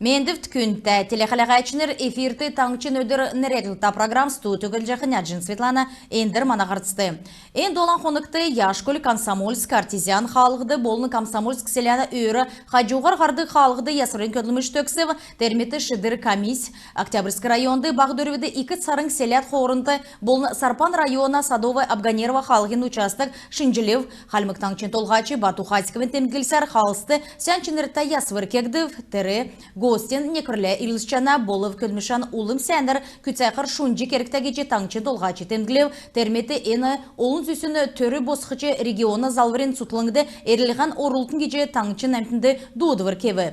Мендив түкінті телехалағачыныр эфирті таңчын өдір нәреділта программ студиогын жақыняджын Светлана әндір манағыртысты. Әнд olan қонықты Яшкөл Комсомольск артизиан халықты болны Комсомольск селяна өйірі қажуғар қарды халықты ясырын көділміш төксів терметі шыдыр комис Октябрьск районды бағдөрведі икі царың селят қорынты болны Сарпан района Садовый Абганерова халығын участық Шинжилев халмық таңчын толғачы Бату Хатиковын темгілсер халысты сәнчінірті ясвыр кегдів тірі Гостен некірлі илісчана болып көдмішан улым сәндір күтсәқір шунжи керіктәгече таңчын толғачы темгілев терметі ені олын зүсіні төрі босқычы регионы залварен сұтлыңды әріліған орылтын кече таңчын әмтінді дуыдывыр кеві.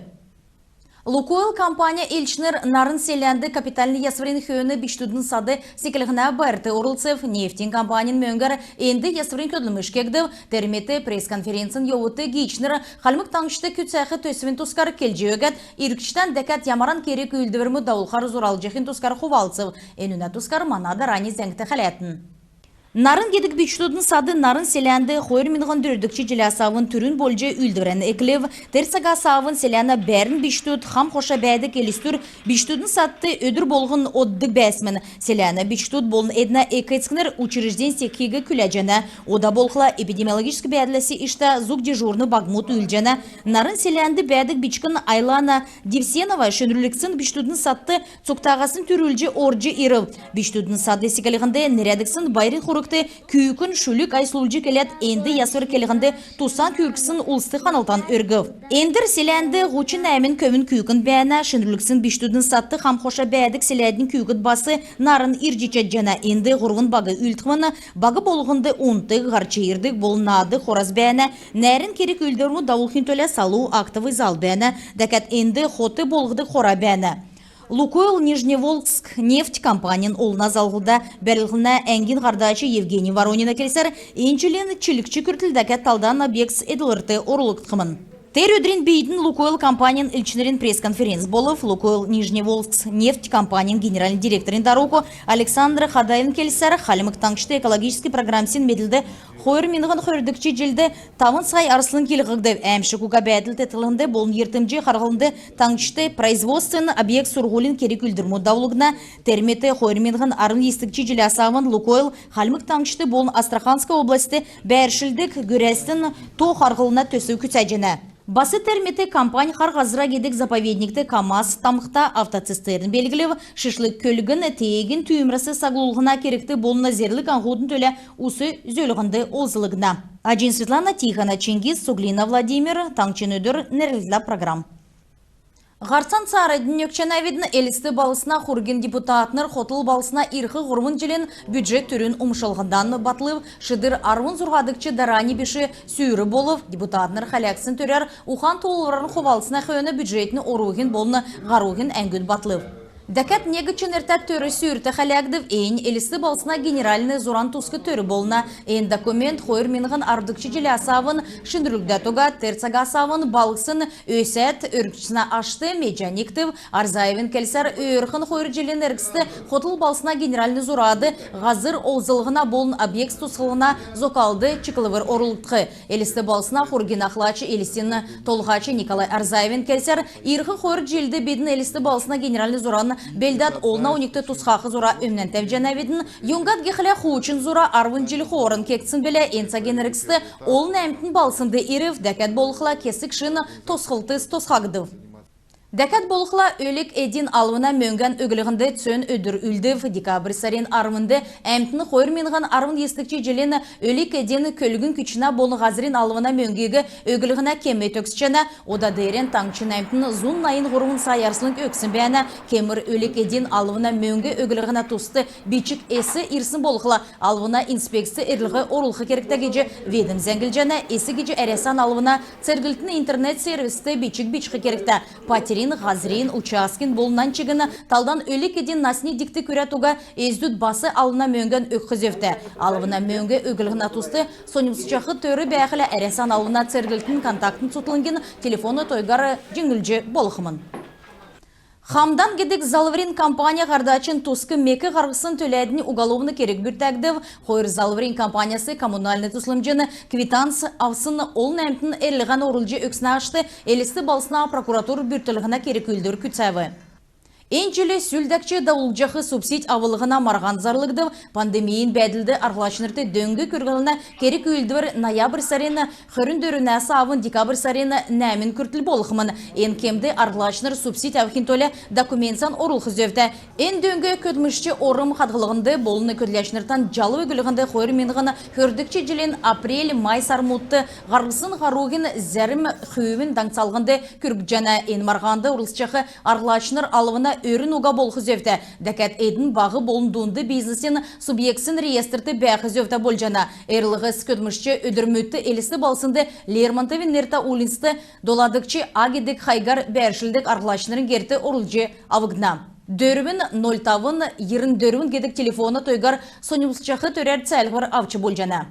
Лукойл компания Эльчнер нарын селянды капитальный ясварен хүйіні биштудын сады секілігіна бәрті орылцев нефтин компаниян мөңгір енді ясварен көділміш кегді терметі пресс-конференцин йовыты гейчнер қалмық таңшты күтсәқі төсівін тұскар келжі өгәт иркіштан дәкәт ямаран керек үлдівермі дауылқар зурал жехин тұскар хувалцев әнуна тұскар манады рани зәңгті қалятын. Нарын кедік биштудын сады нарын селянды хойр минған дүрдікчі жиласавын түрін болжы үлдірен эклев, терсага савын селяна бәрін биштуд хам хоша бәді келістір биштудын сатты өдір болғын оддық бәсмін. Селяна биштуд болын әдіна экетскінер учрежден секхегі күләжені. Ода болқыла эпидемиологическі бәділесі ішта зуг дежурны багмут үлжені. Нарын селянды бәдік бичкін Айлана Девсенова шөнріліксін биштудын сатты цуктағасын түрілжі оржы ирів. Биштудын сады секелігінде нерядіксін байрын күйікін шүлік айсылуылжы келет енді ясыр келігінде тусан күйіркісін ұлысты қаналтан өргів. Ендір селянды ғучын әмін көмін күйікін бәйіна шынріліксін биштудын сатты қамқоша бәйдік селядың күйікіт басы нарын иржичет жана енді ғұрғын бағы үлтіғыны бағы болғынды ұнты ғарчайырдық болнады хораз бәйіна нәрін керек үлдермі дауылхин төлі салу актывы зал бәйіна дәкәт енді хоты болғыды хора бәйіна. Лукойл Нижневолск нефть компаниян олына залғылда бәрілғына әңгін ғардачы Евгений Воронина келсер, енчілен чілікчі күртілдәкәт талдан объекс еділірті орылықтымын. Тер өдрін бейдің Лукойл компаниян үлчінерін пресс-конференц болып, Лукойл Нижневолск нефть компаниян генеральный директорын даруку Александр Хадайын келсер, халімік таңшты экологический программсен меділді хойыр минығын хойырдікчі жылды тавын сай арсылын келіғігді әмші күға бәділ тетіліңді болын ертімжі қарғылынды таңшты производствен объект сұрғылын керек үлдірмі даулығына терметі хойыр минығын арын естікчі жылы асауын Лукойл халімік таңшты болын Астраханская областы бәршілдік көрәстін то қарғылына төсі күтсәжені. Басы терметі компания қарғазыра кедік заповедникті КамАЗ тамықта автоцистерін белгілев, шышлық көлігін тегін түйімрасы сағылығына керекті болына зерлік аңғудын төлі ұсы зөлігінді олзылығына. Аджин Светлана, Тихона Чингиз, Суглина Владимир, Таңчын өдір, нәрлілі программ. Ғарсан цары дүнекчен әведін әлісті балысына құрген депутатныр хотыл балысына ирқы ғұрмын жылен бюджет түрін ұмшылғындан батылып, шыдыр арвын зұрғадықчы дарани беші сүйірі болып, депутатныр қаляксын төрер ұхан толыларын қобалысына қойыны бюджетіні оруғын болыны ғаруғын әңгін батылып. Дәкәт негі чөнертәт төрі сүйірті қалягдып, әйін әлісті балсына генеральны зуран тұсқы төрі болына, әйін документ қойыр меніғын ардықчы jelі асавын, шындырылгда тұға терцага асавын балықсын өсәт өркчісіна ашты, меджаниктів, арзайвен кәлсар өрқын қойыр желен әркісті қотыл балсына генеральны зурады, ғазыр олзылығына болын объект тұсқылына зокалды чықылывыр орылытқы. Әлісті балсына қорген ақлачы әлістен толғачы Николай Арзайвен кәлсар, ирқы қойыр желді бедін әлісті балсына генеральны зураны Белдат олна уникті тұсқақы зура өмнен тәвжен әведін, юнгат геқілі қуычын зура арвын жілі қорын кексін білі енсаген әріксті олын әмтін балсынды ерів дәкәт болықла кесік шыны тосқылтыз тосқағыдыв. Дәкәт болықла өлік әдін алуына мөңгән өгілігінді түсін өдір үлдів декабрь сарин арвынды әмтіні қойыр меніған арвын естікчі желені өлік әдін көлігін күчіна болы ғазырин алуына мөңгегі өгілігіна кеме төксчені, ода дәрен таңчын әмтіні зұн найын ғұруын сайарсылың өксін бәні кемір өлік әдін алуына мөңгі өгілігіна тұсты бичік әсі ирсін болықла алуына инспекция әрліғі орылқы керіктәгеже ведім зәңгіл әсі геже әрәсан алуына цергілтіні интернет сервисті бичік керікті Ғазрин, учаскин болынан чегіні талдан өлік еден насни дикті көретуға ездуд басы алына мөңген өкқізевді. Алывына мөңгі өгілігіна тұсты, сонымсычақы төрі бәқілі әрәсан алына цергілтін контактын сұтылынген телефоны тойгары жеңілже болықымын. Хамдан гедек Залврин компания қардачын тусқы мекі қарғысын төләдіні уголовны керек бүртәгдів. Хойыр Залврин компаниясы коммунальный туслымжыны квитанс авсын ол нәмтін әрліған орылжы өксіна ашты, әлісті балсына прокуратур бүртілігіна керек үлдір күтсәві. Энчеле сүлдәкче дауылжақы субсид авылығына марған зарлығды пандемиyin бәділді арғылашынырды дөңгі көргіліна керек үлдівір ноябрь сарена хөріндөрі нәсі авын декабрь сарена нәмін күртіл болықмын. Ен кемді арғылашыныр субсид авхин төлі документсан орылқы зөвді. Ен дөңгі көтмішче орым қадғылығынды болыны көтләшініртан жалы өгілігінді қойыр менғіні хөрдікче жылен апрель-май сармутты ғарғысын ғаруғын зәрім хүйімін даңцалғынды күрік жана ен марғанды орылсчақы арғылашыныр алывына өрін уға болғы зөвді. Дәкәт әйдің бағы болындуынды бизнесен субъектсін реестрті бәқі зөвді бол жана. Әрліғі скөтмішчі өдірмөтті әлісті балсынды Лермонтовин нерта улинсті доладықчы агедік хайгар бәршілдік арғылашынырын керті орылжы авығна. Дөрвін 0 тавын, 24 гедік телефоны тойгар сонюлсчақы төрәр цәлғыр авчы бол жана.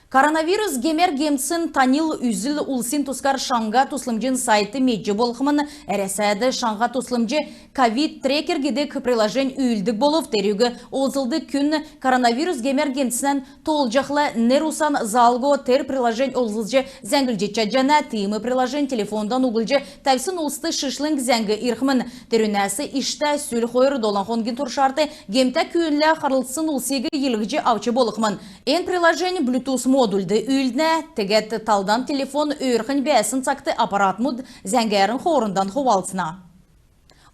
Коронавирус гемер гемсін танил үзіл улсин тускар шанға туслымжын сайты меджі болғымын әрәсәді шанға туслымжы ковид-трекер гедек приложен үйілдік болып терюгі озылды күн коронавирус гемер гемсінен толжақлы нерусан залго тер приложен озылжы зәңгілжі чаджана тиімі приложен телефондан угылжы тәвсін улсты шышлың зәңгі ирхмін терюнәсі ішті сүл қойыр долан қонгин туршарты гемті күйінлі қарылсын улсегі елгіжі авчы болғымын. Ен приложен Bluetooth модульді үйілдіне тегет талдан телефон өрхін бәсін сақты аппарат мұд зәңгәрін хорындан ховалсына.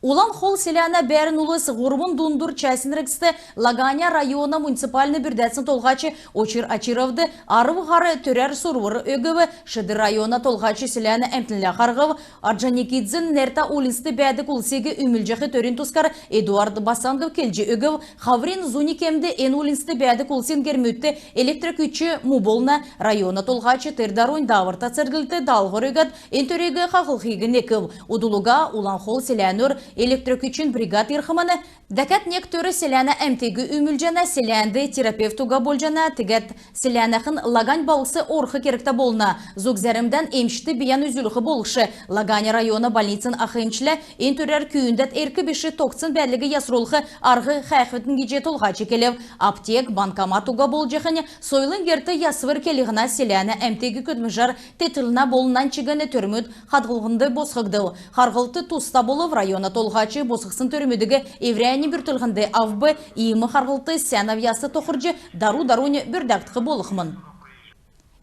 Улан хол селяна бәрін улыс ғұрбын дундур чәсініріксті Лаганя района муниципальны бүрдәтсін толғачы Очир Ачировды арып ғары төрәр сұрвыр өгіві Шыды района толғачы селяна әмтінлі қарғып Арджаникидзін нәрта улинсті бәдік улсегі үмілжіғі төрін тұскар Эдуард Басангов келжі өгів Хаврин Зуникемді ен улинсті бәдік улсен кермөтті электрокүтчі Муболна района толғачы Тердаруын давырта цәргілті далғыр өгіт ен төрегі қақылқиғын еків. Удулуға улан хол селяныр электрокүчін бригад ирхыманы, дәкәт нектөрі селяна әмтегі үмілжана селянды терапевтуға болжана, тегет селянақын Лагань балысы орқы керекті болна. Зугзәрімден емшті биян үзіліғі болышы. Лагань районы больницын ақымшілі, ен төрер күйіндет әркі беші тоқсын бәлігі ясролқы арғы қайқытын геже толға чекелев. Аптек, банкоматуға болжақыны, сойлын керті ясвыр келіғіна селяна әмтегі көтміжар тетіліна болынан чегіні түрміт қадғылғынды босқығды. Қарғылты туста болып района толғачы босықсын төрімедігі еврейні бір түлғынды авбы иімі қарғылты сән авиясы тоқыржы дару-даруны бүрдәқтіқі болықмын.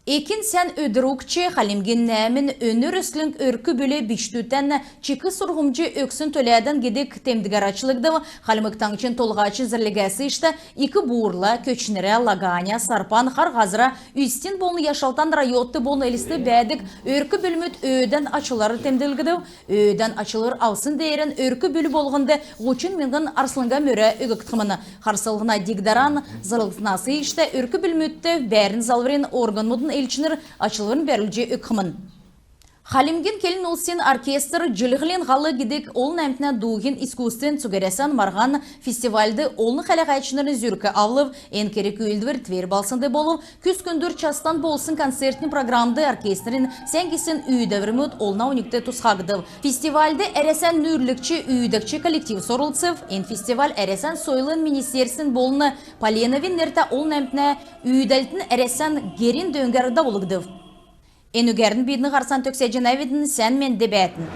Екін сән өдірукче қалимген нәмін өнір үслің өркі бөлі біштүтән чекі сұрғымчы өксін төләден гедек темдігер ачылыгды қалимықтаңчын толғачы зірлігәсі ішті екі буырла, көчінірі, Лаганя, Сарпан, Қарғазыра, үстен болны яшалтан райотты болны әлісті бәдік өркі бөлмет өйден ачылары темділгіді. Өйден ачылыр аусын дейірін өркі бөлі болғынды ғучын менгін арсылынға мөрі өгіктіміні. Қарсылғына дегдаран зырылтынасы ішті өркі бөлметті бәрін залврен орган мұдын елчінір açılığın бәрілже өкімін. Халимген келін олсен оркестр жылығылен ғалы гедек ол нәмтіне дуғын искусствен сүгересен марған фестивальды олны қалағайчынырын зүркі авлып, ән керек үйілдівір твер балсынды болып, күз күндір частан болсын концертін программды оркестрін сәнгесін үйдәвірмөт олна уникті тұсқағыды. Фестивальды әресен нүрлікчі үйдікчі коллектив сорылцев, ән фестиваль әресен сойлын министерсін болны Поленовин нерті ол нәмтіне үйдәлтін әресен герин дөңгәрді олығды. Энүгәрін бейдіні қарсан төксе жена ведін сән мен дебәтін.